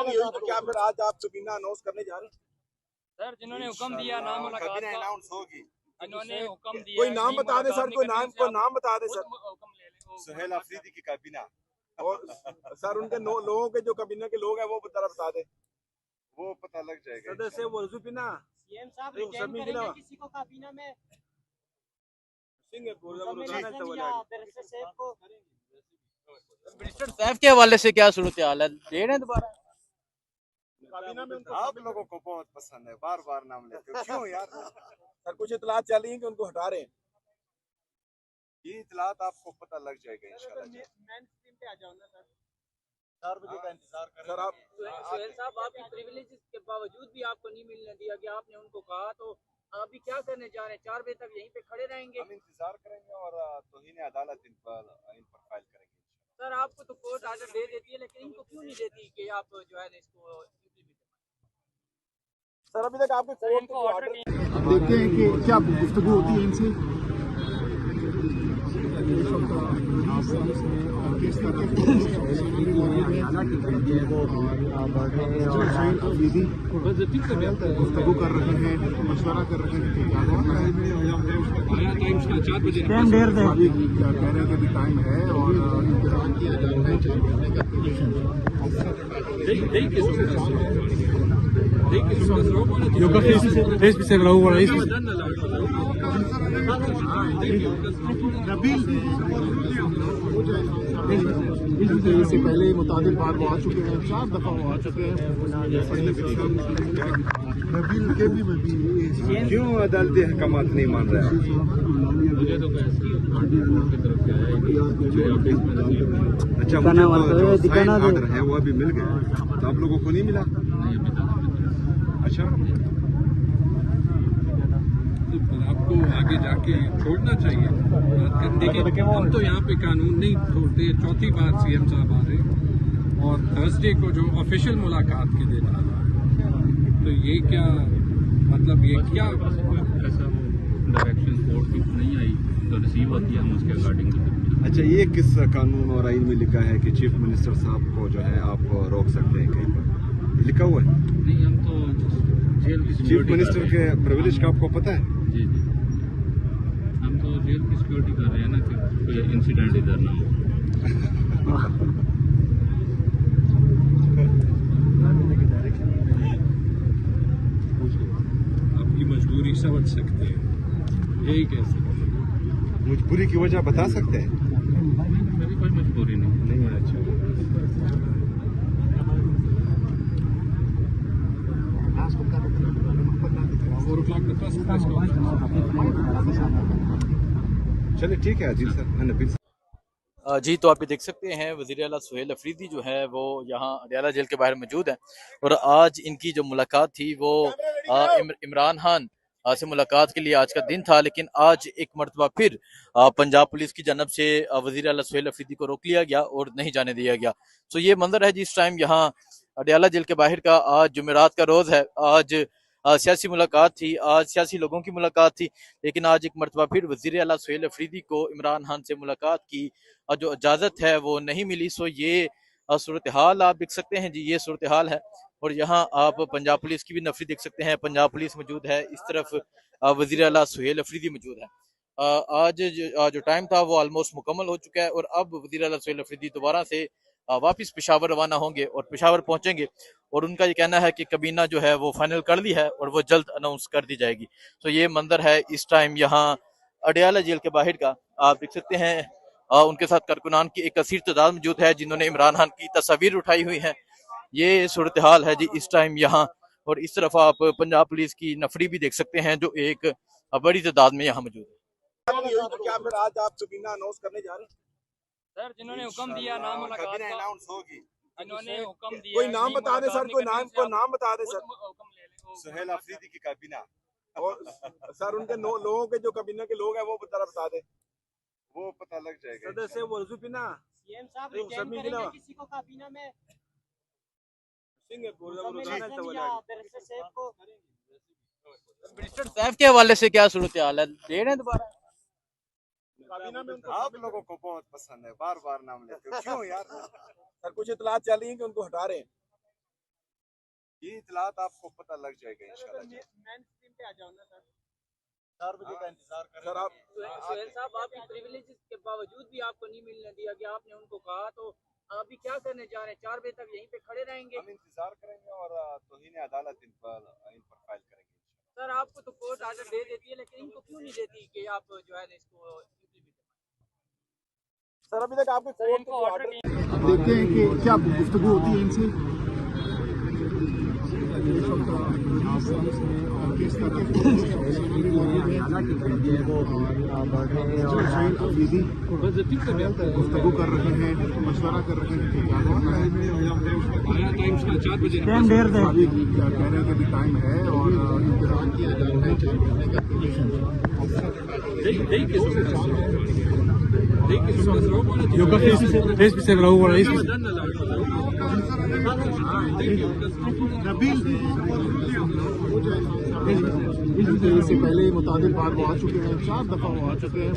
नहीं हुई तो क्या फिर आज आप सबीना अनाउंस करने जा रहे हैं? सर जिन्होंने हुक्म दिया नाम मुलाकात का अनाउंस होगी। इन्होंने हुक्म दिया कोई नाम नहीं बता दे सर, कोई नाम बता दे सर। हुक्म ले लें सुहेल अफरीदी की काबीना और सर उनके लोगों के जो काबीना के लोग हैं वो बता दे, वो पता लग जाएगा। सदस्य वो रजुपिना सीएम साहब रिटेन करेंगे किसी को काबीना में मिनिस्टर साहब के हवाले से क्या सूरत हाल है, दे रहे हैं दोबारा? काबीना में आप लोगों को बहुत पसंद है, बार बार नाम लेते हो क्यों यार? सर कुछ इतलात चल रही है कि उनको हटा रहे हैं। ये इतलात आपको पता लग जाएगा इंशाल्लाह। मेन स्ट्रीम पे आ जाओ ना सर, 4 बजे का इंतजार कर सर। आप सुहेल साहब, आपकी प्रिविलेजेस के बावजूद भी आपको नहीं मिलने दिया कि आपने उनको कहा, तो अभी क्या करने जा रहे हैं? 4 बजे तक यहीं पे खड़े रहेंगे? हम इंतजार करेंगे और तौहीन अदालत इन पर फाइल करेंगे। सर आपको तो कोर्ट आर्डर दे देती है, लेकिन इनको क्यों नहीं देती कि आप जो है इसको? सर अभी तक आपके कोर्ट को ऑर्डर देखते हैं कि क्या गुफ्तगू होती है इनसे। गुफ्तगू कर रहे हैं, मशवरा कर रहे हैं कि क्या होना है। अभी कह रहे हैं कि अभी टाइम है और इंतजाम किया जा रहा है। इससे पहले मुताबिक बार वो आ चुके हैं, 4 दफा वो आ चुके हैं। क्यों अदालती हकामात नहीं मान रहे हैं? अच्छा, मुझे ऑर्डर है वो अभी मिल गया, तो आप लोगों को नहीं मिला? अच्छा, आपको आगे जाके छोड़ना चाहिए बात करने के। हम तो यहाँ पे कानून नहीं छोड़ते। 4थी बार सीएम साहब आ रहे हैं और थर्सडे को जो ऑफिशियल मुलाकात के दिन आ रहा है, तो ये क्या मतलब, ये क्या ऐसा डायरेक्शन कोर्ट की नहीं आई तो रिसीव होती है, हम उसके अकॉर्डिंग। अच्छा, ये किस कानून और आइन में लिखा है कि चीफ मिनिस्टर साहब को जो है आप रोक सकते हैं कहीं पर? लिखा हुआ है? नहीं, हम तो जेल की चीफ मिनिस्टर के प्रिविलेज का आपको पता है? जी जी, हम तो जेल की सिक्योरिटी कर रहे हैं ना कि कोई इंसिडेंट इधर ना हो। आपकी मजबूरी समझ सकते हैं, यही कह सकते हैं। मजबूरी की वजह बता सकते हैं? मेरी कोई मजबूरी नहीं है। अच्छा, चलिए ठीक है अजीज सर। जी, तो आप ये देख सकते हैं वज़ीर आला सुहेल अफरीदी जो है वो यहाँ अडयाला जेल के बाहर मौजूद है और आज इनकी जो मुलाकात थी वो इमरान खान से मुलाकात के लिए आज का दिन था, लेकिन आज एक मरतबा फिर पंजाब पुलिस की जानब से वज़ीर आला सुहेल अफरीदी को रोक लिया गया और नहीं जाने दिया गया। तो ये मंजर है जिस टाइम यहाँ अडयाला जेल के बाहर का। आज जुमेरात का रोज़ है, आज सियासी मुलाकात थी, आज सियासी लोगों की मुलाकात थी, लेकिन आज एक मरतबा फिर वज़ीर आला सुहेल अफरीदी को इमरान खान से मुलाकात की जो इजाज़त है वो नहीं मिली। सो ये सूरत हाल आप देख सकते हैं जी, ये सूरत हाल है। और यहाँ आप पंजाब पुलिस की भी नफरी देख सकते हैं, पंजाब पुलिस मौजूद है, इस तरफ वज़ीर आला सुहेल अफरीदी मौजूद है। आज जो टाइम था वो ऑलमोस्ट मुकम्मल हो चुका है और अब वज़ीर आला सुहेल अफरीदी दोबारा से वापस पेशावर रवाना होंगे और पेशावर पहुंचेंगे और उनका ये कहना है कि काबीना जो है वो फाइनल कर ली है और वो जल्द अनाउंस कर दी जाएगी। तो ये मंजर है इस टाइम यहाँ अडयाला जेल के बाहर का, आप देख सकते हैं। उनके साथ कारकुनान की एक कसीर तादाद मौजूद है जिन्होंने इमरान खान की तस्वीर उठाई हुई है। ये सूरत हाल है जी इस टाइम यहाँ। और इस तरफ आप पंजाब पुलिस की नफरी भी देख सकते हैं जो एक बड़ी तादाद में यहाँ मौजूद है। तो क्या फिर आज आप सबीना अनाउंस करने जा रहे हैं? सर जिन्होंने हुक्म दिया नाम मुलाकात का अनाउंस होगी। इन्होंने हुक्म दिया कोई नाम बता दे सर, कोई नाम बता दे सर। हुक्म ले लें सुहेल अफरीदी की काबीना और सर उनके लोगों के जो काबीना के लोग हैं वो बता दे, वो पता लग जाएगा। सदस्य वो रजुपिना सीएम साहब रिटेन करेंगे किसी को काबीना में मिनिस्टर साहब के हवाले से क्या सूरत हाल है, दे रहे हैं दोबारा? काबीना में आप लोगों को बहुत पसंद है, बार बार नाम लेते हो क्यों यार? सर कुछ इतलात चल रही है कि उनको हटा रहे हैं। ये इतलात आपको पता लग जाएगा इंशाल्लाह। मैन स्ट्रीम पे आ जाओ ना सर। 4 बजे का इंतजार करें सर। आप सुहेल साहब, आपकी प्रिविलेजेस के बावजूद भी आपको नहीं मिलने दिया गया, आपने उनको कहा, तो अभी क्या करने जा रहे हैं? 4 बजे तक यहीं पे खड़े रहेंगे? हम इंतजार करेंगे और तौहीन अदालत इन पर फाइल करेंगे। सर, आपको तो कोर्ट आर्डर दे देती है, लेकिन इनको क्यों नहीं देती कि आप जो है इसको सर अभी तक आपके कोर्ट इनको ऑर्डर देखते हैं कि क्या गुफ्तगू होती है इनसे किस तरह गुफ्तगू कर रहे हैं, मशवरा कर रहे हैं कि क्या करना है। आया टाइम्स का 4 बजे अभी क्या कह रहे हैं कि अभी टाइम है और इंतजार किया जा रहा है 4 घंटे का। इससे पहले मुतादिल बार वो आ चुके हैं, 4 दफा वो आ चुके हैं।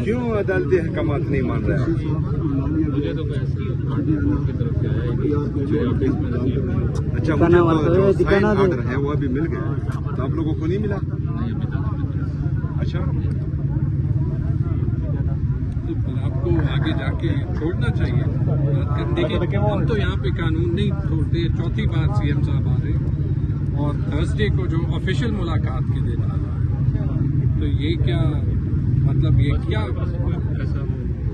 क्यों अदालती हकामात नहीं मान रहे हैं? अच्छा, मुझे जो साइन ऑर्डर है वो अभी मिल गया, तो आप लोगों को नहीं मिला? अच्छा, आपको आगे जाके छोड़ना चाहिए बात करने। देखिए, हम तो यहाँ पे कानून नहीं छोड़ते। 4थी बार सीएम साहब आ रहे हैं और थर्सडे को जो ऑफिशियल मुलाकात के दिन आ रहा है, तो ये क्या मतलब, ये क्या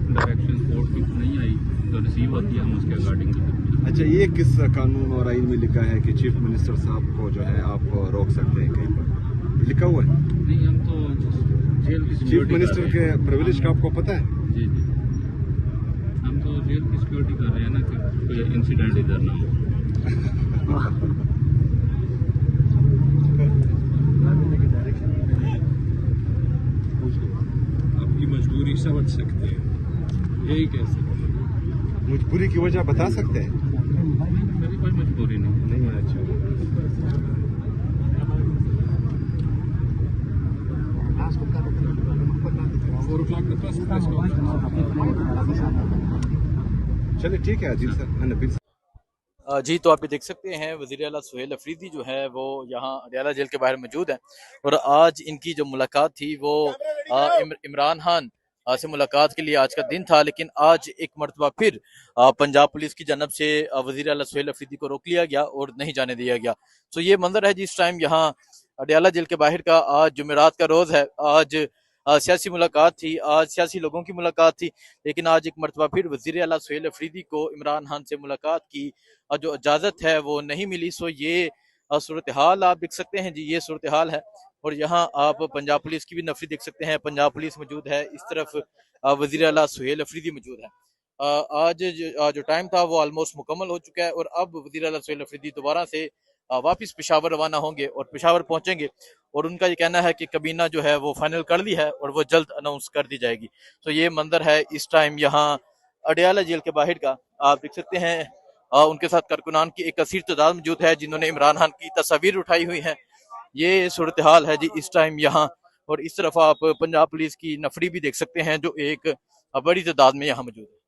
डायरेक्शन कोर्ट की नहीं आई तो रिसीव होती है, हम उसके अकॉर्डिंग। अच्छा, ये किस कानून और आइन में लिखा है कि चीफ मिनिस्टर साहब को जो है आप रोक सकते हैं कहीं पर? लिखा हुआ है? नहीं, हम तो जेल की चीफ मिनिस्टर के प्रिविलेज का आपको पता है? जी जी, हम तो जेल की सिक्योरिटी कर रहे हैं ना, कि कोई इंसिडेंट इधर ना हो। आपकी मजबूरी समझ सकते हैं, यही कह सकते हैं। मजबूरी की वजह बता सकते हैं? मेरी कोई मजबूरी नहीं है। अच्छा, चलिए ठीक है अजील सर, नबील सर। जी, तो आप ये देख सकते हैं वज़ीर आला सुहेल अफरीदी जो है वो यहाँ अडयाला जेल के बाहर मौजूद है और आज इनकी जो मुलाकात थी वो इमरान खान से मुलाकात के लिए आज का दिन था, लेकिन आज एक मरतबा फिर पंजाब पुलिस की जानब से वज़ीर आला सुहेल अफरीदी को रोक लिया गया और नहीं जाने दिया गया। तो ये मंजर है जिस टाइम यहाँ अडयाला जेल के बाहर का। आज जुमेरात का रोज़ है, आज सियासी मुलाकात थी, आज सियासी लोगों की मुलाकात थी, लेकिन आज एक मरतबा फिर वज़ीर आला सुहेल अफरीदी को इमरान खान से मुलाकात की जो इजाज़त है वो नहीं मिली। सो ये सूरत हाल आप देख सकते हैं जी, ये सूरत हाल है। और यहाँ आप पंजाब पुलिस की भी नफरी देख सकते हैं, पंजाब पुलिस मौजूद है, इस तरफ वज़ीर आला सुहेल अफरीदी मौजूद है। आज जो टाइम था वो ऑलमोस्ट मुकम्मल हो चुका है और अब वज़ीर आला सुहेल अफरीदी दोबारा से वापस पेशावर रवाना होंगे और पेशावर पहुंचेंगे और उनका ये कहना है कि कबीना जो है वो फाइनल कर ली है और वो जल्द अनाउंस कर दी जाएगी। तो ये मंजर है इस टाइम यहाँ अडयाला जेल के बाहर का, आप देख सकते हैं। उनके साथ कारकुनान की एक कसीर तादाद मौजूद है जिन्होंने इमरान खान की तस्वीर उठाई हुई है। ये सूरत हाल है जी इस टाइम यहाँ। और इस तरफ आप पंजाब पुलिस की नफरी भी देख सकते हैं जो एक बड़ी तादाद में यहाँ मौजूद है।